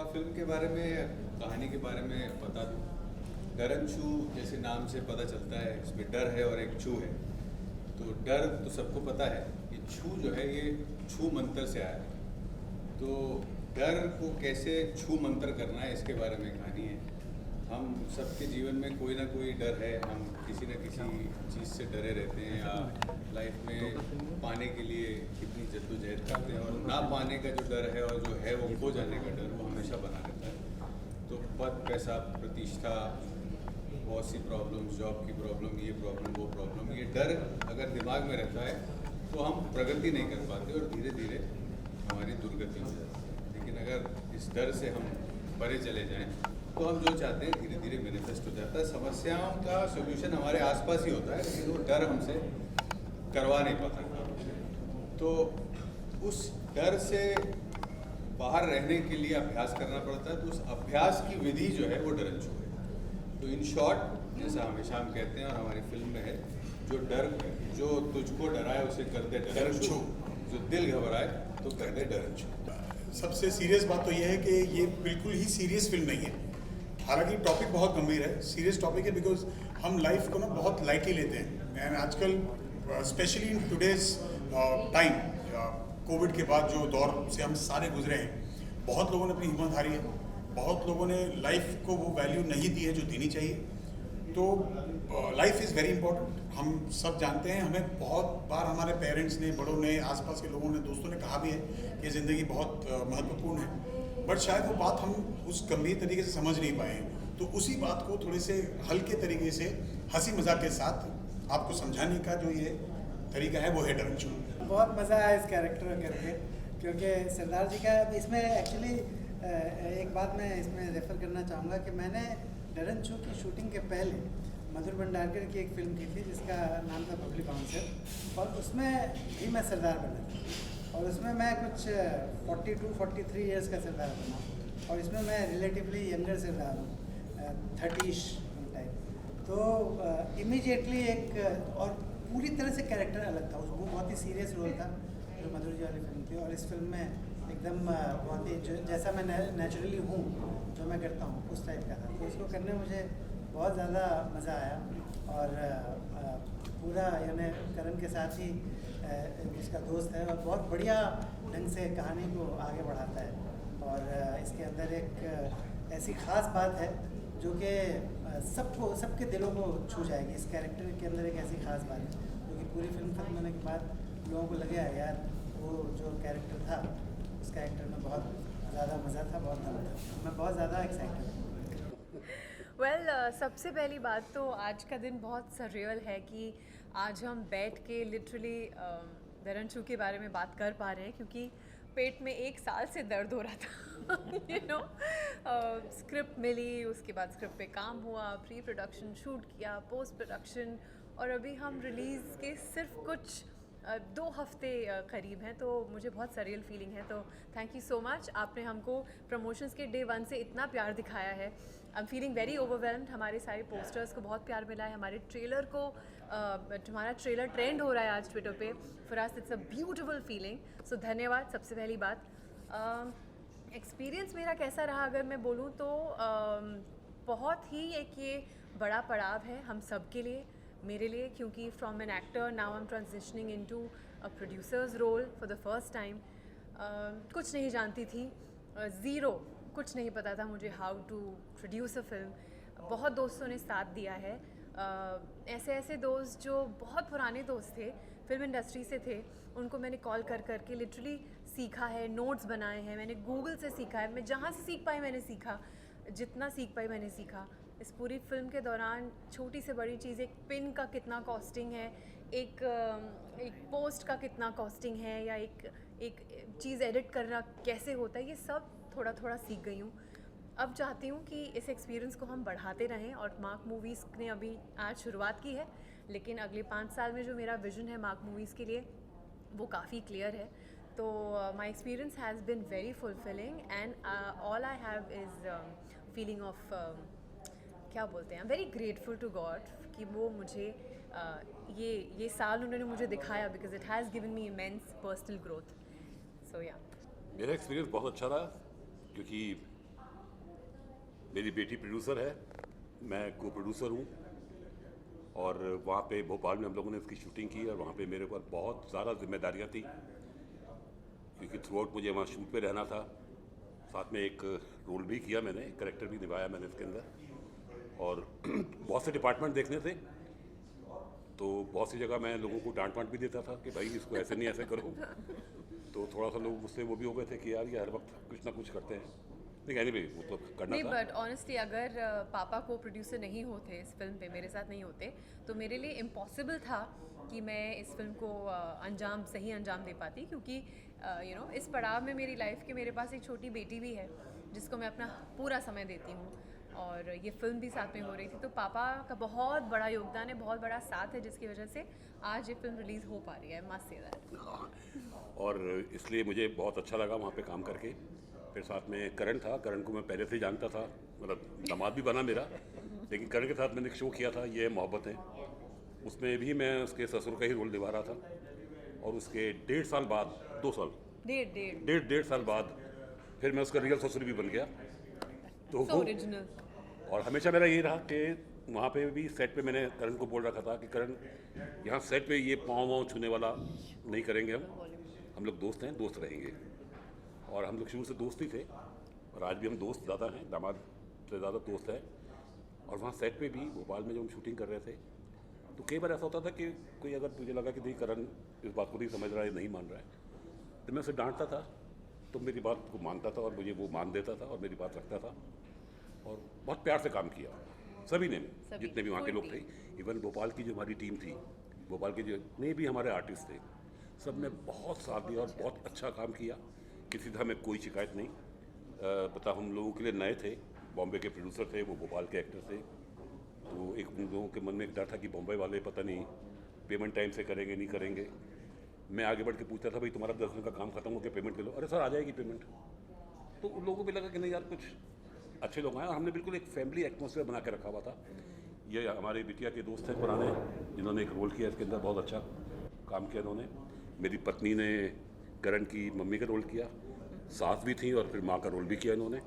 Film के बारे में, कहानी के बारे में बता दूँ। डरन छू जैसे नाम से पता चलता है, इसमें डर है और एक छू है। तो डर तो सबको पता है, ये छू जो है ये छू मंत्र से आया है। तो डर को कैसे छू मंत्र करना है, इसके बारे में कहानी है। हम सबके जीवन में कोई ना कोई डर है, हम किसी न किसी चीज़ से डरे रहते हैं, या लाइफ में पाने के लिए कितनी जद्दोजहद करते हैं, और ना पाने का जो डर है और जो है वो खो जाने का डर, वो हमेशा बना रहता है। तो पद, पैसा, प्रतिष्ठा, बहुत सी प्रॉब्लम्स, जॉब की प्रॉब्लम, ये प्रॉब्लम, वो प्रॉब्लम, ये डर अगर दिमाग में रहता है तो हम प्रगति नहीं कर पाते और धीरे धीरे हमारी दुर्गति हो जाती है। लेकिन अगर इस डर से हम परे चले जाएं तो हम जो चाहते हैं धीरे धीरे मैनिफेस्ट हो जाता है। समस्याओं का सोल्यूशन हमारे आसपास ही होता है, लेकिन वो डर हमसे करवा नहीं पाता। तो उस डर से बाहर रहने के लिए अभ्यास करना पड़ता है। तो उस अभ्यास की विधि जो है वो डरन छू है। तो इन शॉर्ट, जैसा हमेशा हम कहते हैं और हमारी फिल्म में है, जो तुझको डराए उसे कर दे डरन छू, जो दिल घबराए तो कर दे डरन छू। सबसे सीरियस बात तो ये है कि ये बिल्कुल ही सीरियस फिल्म नहीं है। हालांकि टॉपिक बहुत गंभीर है, सीरियस टॉपिक है, बिकॉज हम लाइफ को ना बहुत लाइटली लेते हैं। एंड आजकल specially in today's time, Covid के बाद जो दौर से हम सारे गुजरे हैं, बहुत लोगों ने अपनी हिम्मत हारी है, बहुत लोगों ने लाइफ को वो वैल्यू नहीं दी है जो देनी चाहिए। तो लाइफ इज़ वेरी इंपॉर्टेंट, हम सब जानते हैं। हमें बहुत बार हमारे पेरेंट्स ने, बड़ों ने, आसपास के लोगों ने, दोस्तों ने कहा भी है कि ज़िंदगी बहुत महत्वपूर्ण है, बट शायद वो बात हम उस गंभीर तरीके से समझ नहीं पाए हैं। तो उसी बात को थोड़े से हल्के तरीके से, हंसी मजाक के साथ आपको समझाने का जो ये तरीका है वो है डरन छू। बहुत मज़ा आया इस कैरेक्टर करके, क्योंकि सरदार जी का इसमें एक्चुअली एक बात मैं इसमें रेफ़र करना चाहूँगा कि मैंने डरन छू की शूटिंग के पहले मधुर भंडारकर की एक फ़िल्म की थी जिसका नाम था बबली बाउंसर, और उसमें भी मैं सरदार बना था। और उसमें मैं कुछ 42-43 ईयर्स का सरदार बना, और इसमें मैं रिलेटिवली यंगर सरदार हूँ, 30ish टाइप। तो इमीडिएटली एक और पूरी तरह से कैरेक्टर अलग था। वो बहुत ही सीरियस रोल था जो मधुर जी वाली फिल्म थी, और इस फिल्म में एकदम बहुत ही जैसा मैं नेचुरली हूँ, जो मैं करता हूँ, उस टाइप का था। तो इसको करने में मुझे बहुत ज़्यादा मज़ा आया। और पूरा यानी करण के साथ ही जिसका दोस्त है, और बहुत बढ़िया ढंग से कहानी को आगे बढ़ाता है। और इसके अंदर एक ऐसी ख़ास बात है जो कि सबके दिलों को छू जाएगी। इस कैरेक्टर के अंदर एक ऐसी ख़ास बात है जो कि पूरी फिल्म खत्म होने के बाद लोगों को लगे यार वो जो कैरेक्टर था, उस कैरेक्टर में बहुत ज़्यादा मज़ा था, बहुत दम था। मैं बहुत ज़्यादा एक्साइटेड हूँ। सबसे पहली बात तो आज का दिन बहुत सररियल है कि आज हम बैठ के लिटरली डरन छू के बारे में बात कर पा रहे हैं, क्योंकि पेट में 1 साल से दर्द हो रहा था। स्क्रिप्ट मिली, उसके बाद स्क्रिप्ट पे काम हुआ, प्री प्रोडक्शन शूट किया, पोस्ट प्रोडक्शन, और अभी हम रिलीज़ के सिर्फ कुछ 2 हफ्ते करीब हैं। तो मुझे बहुत सरियल फीलिंग है। तो थैंक यू सो मच, आपने हमको प्रमोशंस के डे 1 से इतना प्यार दिखाया है। I am feeling very overwhelmed. हमारे सारे पोस्टर्स को बहुत प्यार मिला है, हमारे ट्रेलर को, हमारा ट्रेलर ट्रेंड हो रहा है आज ट्विटर पे। For us it's a beautiful feeling. So धन्यवाद सबसे पहली बात। एक्सपीरियंस मेरा कैसा रहा अगर मैं बोलूँ तो बहुत ही एक ये बड़ा पड़ाव है हम सब के लिए, मेरे लिए, क्योंकि from an actor now I am transitioning into a producer's role for the first time. कुछ नहीं जानती थी, ज़ीरो, कुछ नहीं पता था मुझे how to produce a film. बहुत दोस्तों ने साथ दिया है, ऐसे दोस्त जो बहुत पुराने दोस्त थे, फिल्म इंडस्ट्री से थे, उनको मैंने कॉल कर के लिटरली सीखा है, नोट्स बनाए हैं, मैंने गूगल से सीखा है, मैं जहाँ से सीख पाई मैंने सीखा, जितना सीख पाई मैंने सीखा। इस पूरी फिल्म के दौरान छोटी से बड़ी चीज़, एक पिन का कितना कॉस्टिंग है, एक पोस्ट का कितना कॉस्टिंग है, या एक चीज़ एडिट करना कैसे होता है, ये सब थोड़ा थोड़ा सीख गई हूँ। अब चाहती हूँ कि इस एक्सपीरियंस को हम बढ़ाते रहें, और मार्क मूवीज़ ने अभी आज शुरुआत की है, लेकिन अगले 5 साल में जो मेरा विज़न है मार्क मूवीज़ के लिए वो काफ़ी क्लियर है। तो my experience has been very fulfilling, and all I have is feeling of, क्या बोलते हैं, वेरी ग्रेटफुल टू गॉड कि वो मुझे ये साल उन्होंने मुझे दिखाया, because it has given me immense personal growth. So yeah मेरा एक्सपीरियंस बहुत अच्छा रहा, क्योंकि मेरी बेटी प्रोड्यूसर है, मैं को प्रोड्यूसर हूँ। और वहाँ पे भोपाल में हम लोगों ने इसकी शूटिंग की और वहाँ पे मेरे ऊपर बहुत ज़्यादा जिम्मेदारियाँ थी, क्योंकि थ्रू आउट मुझे वहाँ शूट पे रहना था। साथ में एक रोल भी किया मैंने, एक करेक्टर भी निभाया मैंने इसके अंदर। और बहुत से डिपार्टमेंट देखने थे, तो बहुत सी जगह मैं लोगों को डांट वांट भी देता था कि भाई इसको ऐसे नहीं ऐसे करो। तो थोड़ा सा लोग मुझसे वो भी हो गए थे कि यार ये हर वक्त कुछ ना कुछ करते हैं, लेकिन एनीवे वो तो करना नहीं, था। बट ऑनेस्टली अगर पापा को प्रोड्यूसर नहीं होते इस फिल्म पे, मेरे साथ नहीं होते, तो मेरे लिए इम्पॉसिबल था कि मैं इस फिल्म को सही अंजाम दे पाती, क्योंकि इस पड़ाव में मेरी लाइफ के मेरे पास एक छोटी बेटी भी है जिसको मैं अपना पूरा समय देती हूँ, और ये फिल्म भी साथ में हो रही थी। तो पापा का बहुत बड़ा योगदान है, बहुत बड़ा साथ है, जिसकी वजह से आज ये फिल्म रिलीज़ हो पा रही है। Must say that. हाँ, और इसलिए मुझे बहुत अच्छा लगा वहाँ पे काम करके। फिर साथ में करण था, करण को मैं पहले से ही जानता था, मतलब दामाद भी बना मेरा, लेकिन करण के साथ मैंने एक शो किया था ये मोहब्बत है, उसमें भी मैं उसके ससुर का ही रोल निभा रहा था। और उसके 1.5 साल बाद, 2 साल, डेढ़ साल बाद फिर मैं उसका रियल ससुर भी बन गया। तो सो ओरिजिनल। और हमेशा मेरा ये रहा कि वहाँ पे भी सेट पे मैंने करण को बोल रखा था कि करण यहाँ सेट पे ये पाँव वाँव छूने वाला नहीं करेंगे, हम लोग दोस्त हैं, दोस्त रहेंगे। और हम लोग शुरू से दोस्त ही थे, और आज भी हम दोस्त ज़्यादा हैं, दामाद से ज़्यादा दोस्त हैं। और वहाँ सेट पे भी भोपाल में जो हम शूटिंग कर रहे थे, तो कई बार ऐसा होता था कि कोई अगर मुझे लगा कि नहीं करण इस बात को नहीं समझ रहा है, नहीं मान रहा है, तो मैं उसे डांटता था, तो मेरी बात को मानता था और मुझे वो मान देता था और मेरी बात रखता था। और बहुत प्यार से काम किया सभी ने, जितने भी वहाँ के लोग थे। इवन भोपाल की जो हमारी टीम थी, भोपाल के जितने भी हमारे आर्टिस्ट थे, सब ने बहुत साथ दिया और बहुत अच्छा काम किया। किसी तरह में कोई शिकायत नहीं। पता हम लोगों के लिए नए थे, बॉम्बे के प्रोड्यूसर थे, वो भोपाल के एक्टर थे, तो एक उन लोगों के मन में एक डर था कि बॉम्बे वाले पता नहीं पेमेंट टाइम से करेंगे नहीं करेंगे। मैं आगे बढ़ के पूछता था भाई तुम्हारा 10 दिन का काम खत्म हो गया, पेमेंट ले लो। अरे सर आ जाएगी पेमेंट। तो उन लोगों को भी लगा कि नहीं यार कुछ अच्छे लोग आए, और हमने बिल्कुल एक फैमिली एटमॉस्फेयर बना के रखा हुआ था। ये हमारे बिटिया के दोस्त हैं पुराने, जिन्होंने एक रोल किया इसके अंदर, बहुत अच्छा काम किया उन्होंने। मेरी पत्नी ने करण की मम्मी का रोल किया, सास भी थी और फिर माँ का रोल भी किया इन्होंने।